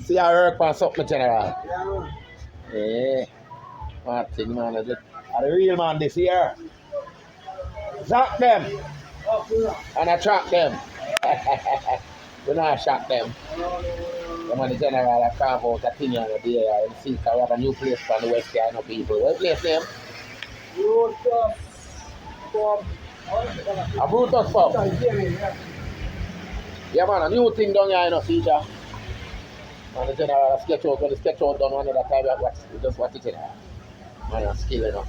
See I work on something, General. Yeah, Yeah. Mad thing, man. The real man this year. Zack Dem. And I track them. We not shock them. The man, the General, I carve out a thing on the day. I see we have a new place for the West Side, no people. What place name? A Brutus Pub. Yeah, man, a new thing down here, you know, feature. Man, the General, sketch out. When the sketch out done one of the time, we just watch it in there. Man, a skill, you know.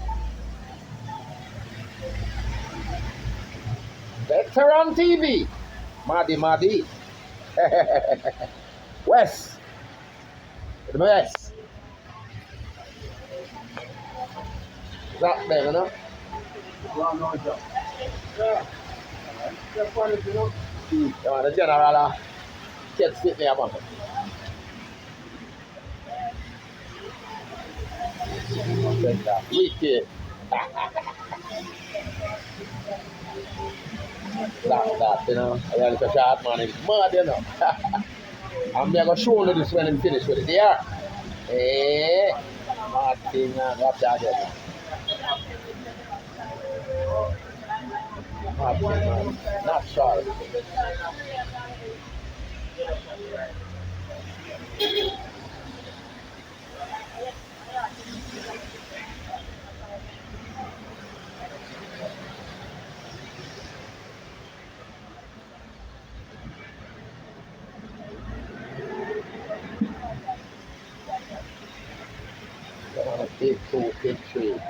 Veteran TV. Maddy. West. The West. Zack Dem, you know. Yeah, the General, can't sit there, man. Wicked. That, you know. I got a shot, man. It's mad, you know. I'm going to show you this when I'm finished with it. Yeah. Eh. Mad thing, man. What's that, man? Mad thing, man. Not sure. Take 2, take 3.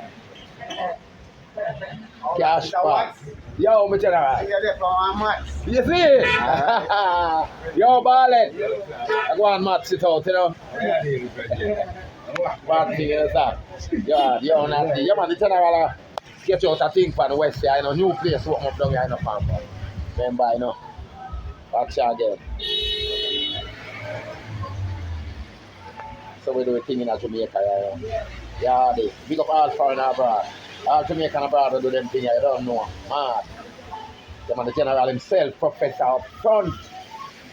Cash back. Yo, my General. You see? Yo, Barlet. I go on Matt sit out, you know. Bad thing is that. Yeah, yo, nasty. Yeah, man, the General get out a thing for the West Side, you know. New place open up down here in the farm. Remember, you know. Watch you again. So we do a thing in Jamaica, you know. Yeah, they big up all foreign abroad. All Jamaican abroad do them thing, you don't know. Mad. The man, the General himself, professor up front.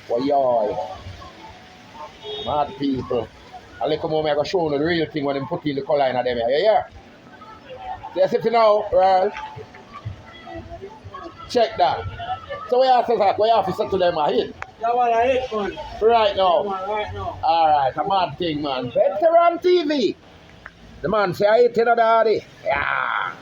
Well, yo. Mad people. A little more, I'm going to show you the real thing when they put in the color in them here. You hear? That's it now, right? Check that. So we have to say, we have to say to them a hit. That one I hit, man. Right now. Right now. Alright, a mad thing, man. Veteran TV. The man say, I hit you, daddy. Yeah.